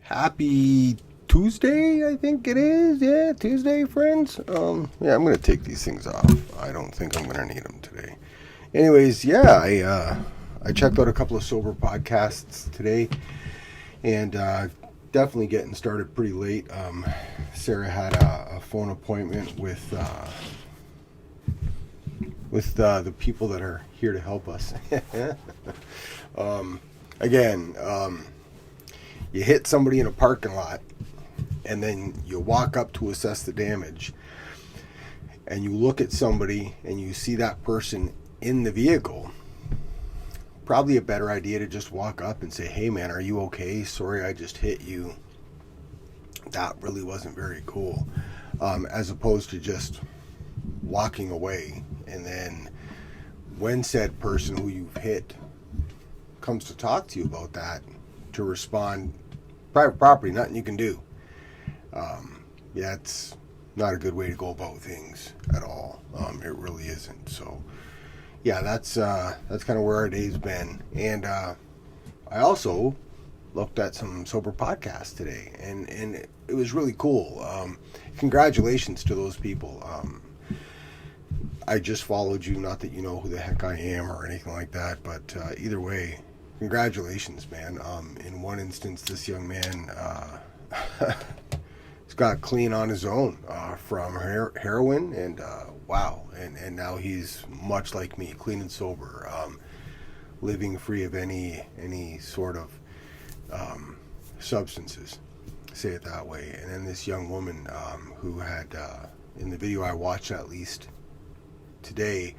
Happy Tuesday, I think it is. Yeah, Tuesday, friends. Yeah, I'm gonna take these things off. I don't think I'm gonna need them today. Anyways, yeah, I checked out a couple of sober podcasts today, and definitely getting started pretty late. Sarah had a phone appointment with the people that are here to help us. Again, you hit somebody in a parking lot, and then you walk up to assess the damage, and you look at somebody and you see that person in the vehicle. Probably a better idea to just walk up and say, "Hey man, are you okay? Sorry I just hit you. That really wasn't very cool," as opposed to just walking away. And then when said person who you've hit comes to talk to you about that, to respond, "Private property, nothing you can do." Yeah, it's not a good way to go about things at all. It really isn't. So yeah, that's kind of where our day's been. And I also looked at some sober podcasts today, and it was really cool. Congratulations to those people. I just followed you, not that you know who the heck I am or anything like that, but either way, congratulations, man. In one instance, this young man he's got clean on his own from heroin, and wow, and now he's much like me, clean and sober, living free of any sort of substances, say it that way. And then this young woman who had, in the video I watched at least today,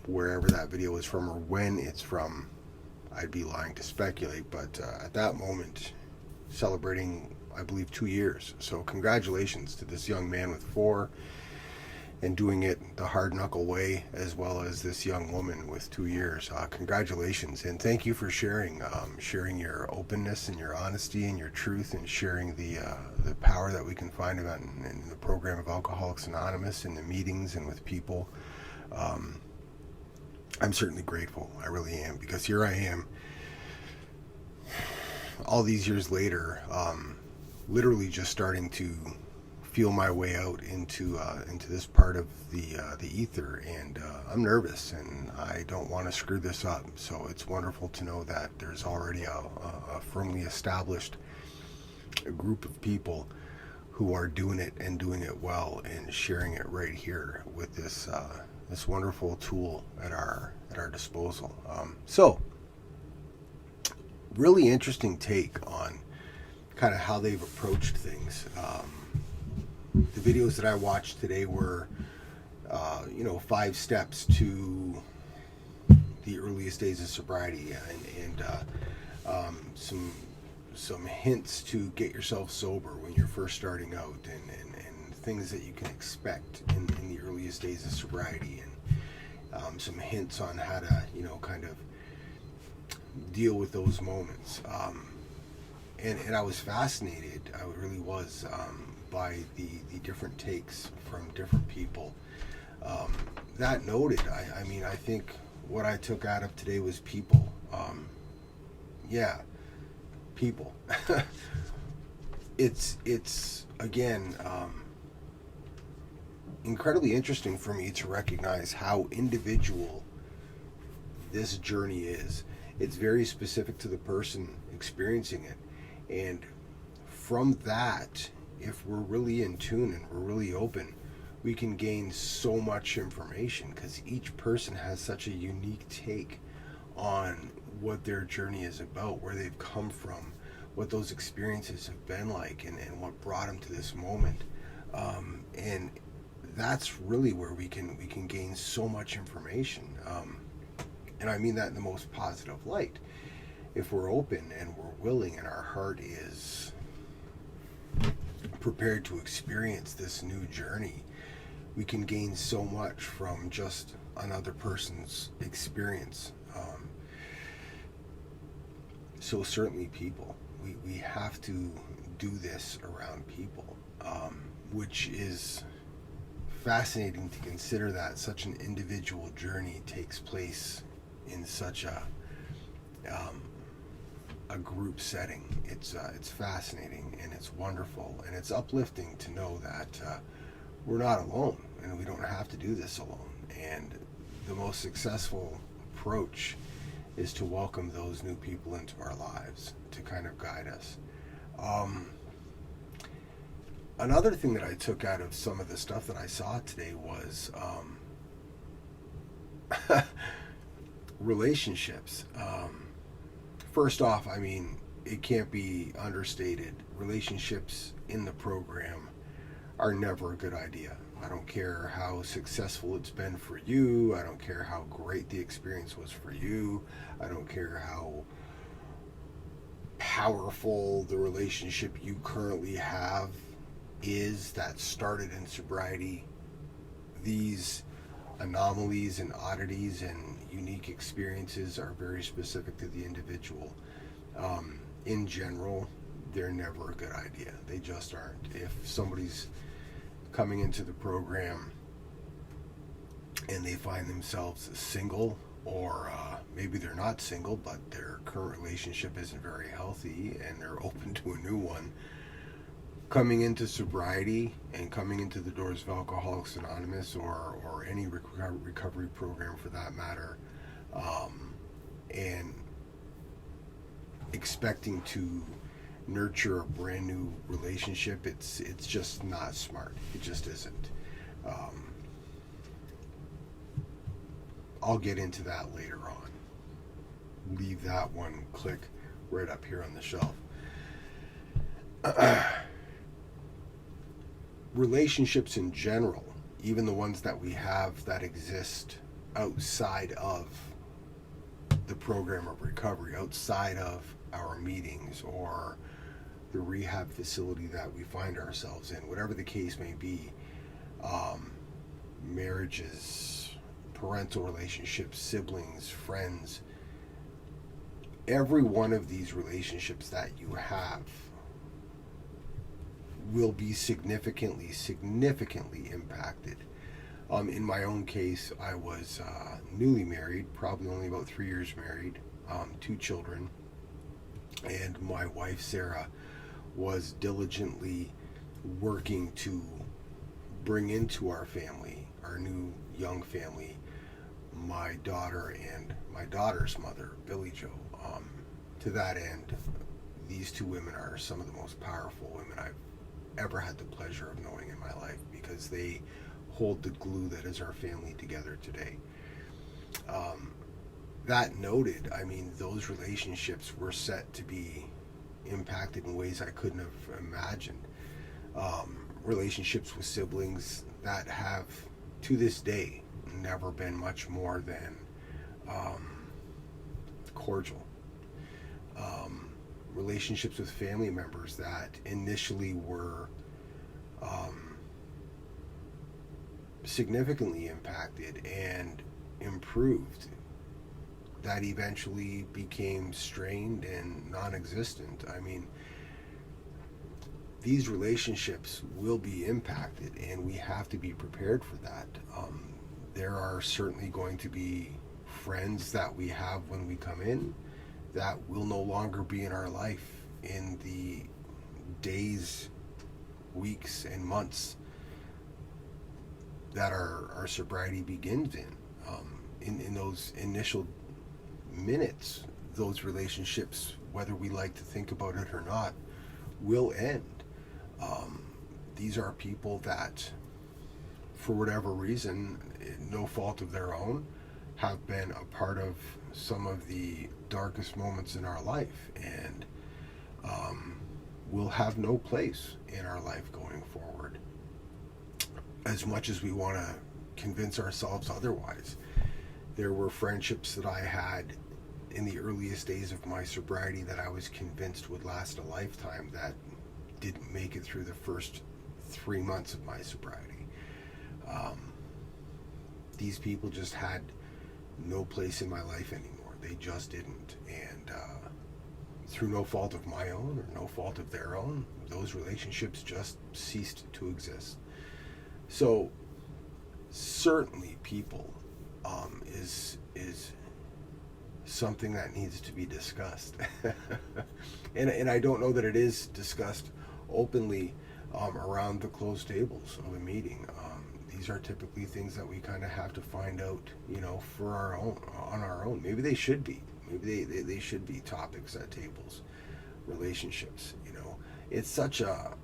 wherever that video is from or when it's from, I'd be lying to speculate, but at that moment, celebrating, I believe, 2 years. So congratulations to this young man with 4, and doing it the hard knuckle way, as well as this young woman with 2 years. Congratulations, and thank you for sharing your openness and your honesty and your truth, and sharing the power that we can find about in the program of Alcoholics Anonymous, in the meetings and with people. I'm certainly grateful. I really am, because here I am, all these years later, literally just starting to feel my way out into this part of the ether, and I'm nervous, and I don't want to screw this up. So it's wonderful to know that there's already a firmly established group of people who are doing it, and doing it well, and sharing it right here with this wonderful tool at our disposal. So really interesting take on kind of how they've approached things. The videos that I watched today were 5 steps to the earliest days of sobriety, and some hints to get yourself sober when you're first starting out, and things that you can expect in the earliest days of sobriety, and some hints on how to kind of deal with those moments. And I was fascinated, I really was, by the different takes from different people. That noted, I think what I took out of today was people. Yeah, people. It's again, incredibly interesting for me to recognize how individual this journey is. It's very specific to the person experiencing it. And from that, if we're really in tune and we're really open, we can gain so much information, because each person has such a unique take on what their journey is about, where they've come from, what those experiences have been like, and what brought them to this moment. And that's really where we can gain so much information. And I mean that in the most positive light. If we're open and we're willing, and our heart is prepared to experience this new journey, we can gain so much from just another person's experience. So certainly people, we have to do this around people, which is fascinating to consider, that such an individual journey takes place in such a a group setting. It's fascinating and it's wonderful and it's uplifting to know that we're not alone and we don't have to do this alone. And the most successful approach is to welcome those new people into our lives to kind of guide us. Another thing that I took out of some of the stuff that I saw today was relationships. First off, I mean, it can't be understated. Relationships in the program are never a good idea. I don't care how successful it's been for you. I don't care how great the experience was for you. I don't care how powerful the relationship you currently have is that started in sobriety. These anomalies and oddities and unique experiences are very specific to the individual. In general, they're never a good idea. They just aren't. If somebody's coming into the program and they find themselves single, or maybe they're not single, but their current relationship isn't very healthy and they're open to a new one, coming into sobriety and coming into the doors of Alcoholics Anonymous or any recovery program for that matter, and expecting to nurture a brand new relationship, it's just not smart. It just isn't. I'll get into that later on. Leave that one click right up here on the shelf. Relationships in general, even the ones that we have that exist outside of the program of recovery, outside of our meetings or the rehab facility that we find ourselves in, whatever the case may be, marriages, parental relationships, siblings, friends, every one of these relationships that you have will be significantly impacted. In my own case, I was newly married, probably only about 3 years married, 2 children, and my wife Sara was diligently working to bring into our family, our new young family, my daughter and my daughter's mother, Billy Joe. To that end, these 2 women are some of the most powerful women I've ever had the pleasure of knowing in my life, because they hold the glue that is our family together today. That noted, I mean, those relationships were set to be impacted in ways I couldn't have imagined. Relationships with siblings that have, to this day, never been much more than cordial. Relationships with family members that initially were significantly impacted and improved, that eventually became strained and non-existent. I mean, these relationships will be impacted, and we have to be prepared for that. There are certainly going to be friends that we have when we come in that will no longer be in our life in the days, weeks, and months that our sobriety begins in. In those initial minutes, those relationships, whether we like to think about it or not, will end. These are people that, for whatever reason, no fault of their own, have been a part of some of the darkest moments in our life, and will have no place in our life going forward, as much as we want to convince ourselves otherwise. There were friendships that I had in the earliest days of my sobriety that I was convinced would last a lifetime that didn't make it through the first 3 months of my sobriety. These people just had no place in my life anymore. They just didn't. And through no fault of my own or no fault of their own, those relationships just ceased to exist. So certainly people is something that needs to be discussed. And I don't know that it is discussed openly around the closed tables of a meeting. These are typically things that we kind of have to find out, for our own, on our own. Maybe they should be. Maybe they should be topics at tables. Relationships, it's such a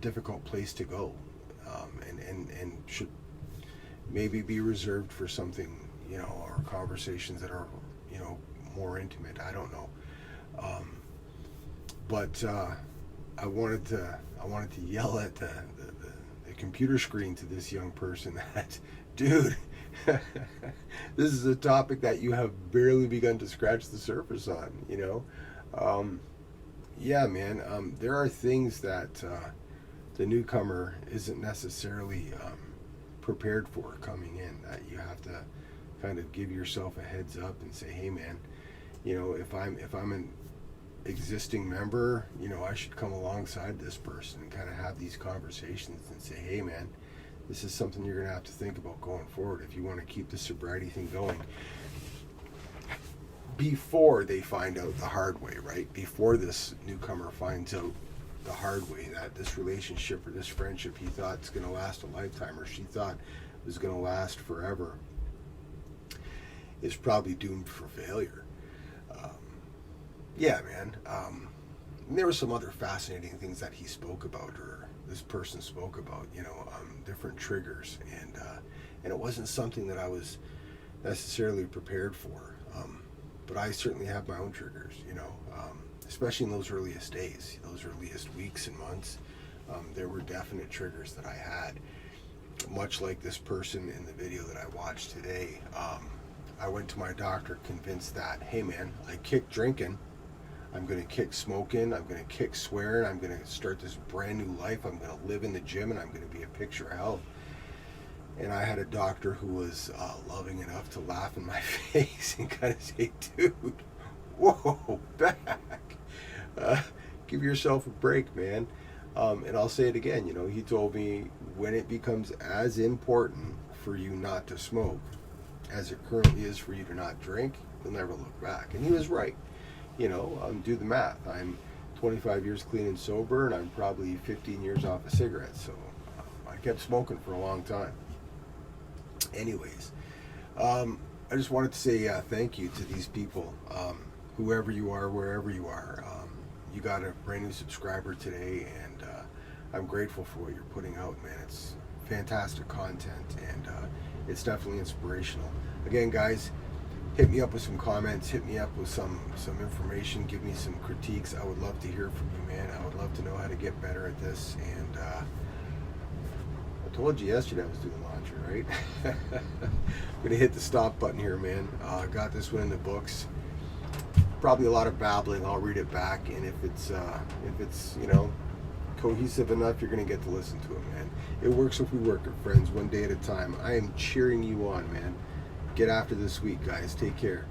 difficult place to go, and should maybe be reserved for something, or conversations that are, more intimate. I don't know, but I wanted to yell at the computer screen to this young person that, dude, this is a topic that you have barely begun to scratch the surface on. Yeah, man, there are things that the newcomer isn't necessarily prepared for coming in, that you have to kind of give yourself a heads up and say, hey, man, if I'm an existing member, I should come alongside this person and kind of have these conversations and say, hey, man, this is something you're going to have to think about going forward if you want to keep the sobriety thing going. Before they find out the hard way, right? Before this newcomer finds out the hard way that this relationship or this friendship he thought is going to last a lifetime, or she thought was going to last forever, is probably doomed for failure. Yeah, man. There were some other fascinating things that he spoke about, or this person spoke about, different triggers, and it wasn't something that I was necessarily prepared for. But I certainly have my own triggers, especially in those earliest days, those earliest weeks and months. There were definite triggers that I had, much like this person in the video that I watched today. I went to my doctor convinced that, hey, man, I kicked drinking, I'm going to kick smoking, I'm going to kick swearing, I'm going to start this brand new life, I'm going to live in the gym, and I'm going to be a picture of health. And I had a doctor who was loving enough to laugh in my face and kind of say, dude, whoa, back. Give yourself a break, man. And I'll say it again, he told me, when it becomes as important for you not to smoke as it currently is for you to not drink, you'll never look back. And he was right. Do the math. I'm 25 years clean and sober, and I'm probably 15 years off of cigarettes. So I kept smoking for a long time. Anyways, I just wanted to say thank you to these people, whoever you are, wherever you are. You got a brand new subscriber today, and I'm grateful for what you're putting out, man. It's fantastic content, and it's definitely inspirational. Again, guys, hit me up with some comments, hit me up with some information, give me some critiques. I would love to hear from you, man. I would love to know how to get better at this, and I told you yesterday I was doing laundry, right? I'm gonna hit the stop button here, man. Got this one in the books. Probably a lot of babbling. I'll read it back, and if it's cohesive enough, you're gonna get to listen to it, man. It works if we work it, friends, one day at a time. I am cheering you on, man. Get after this week, guys. Take care.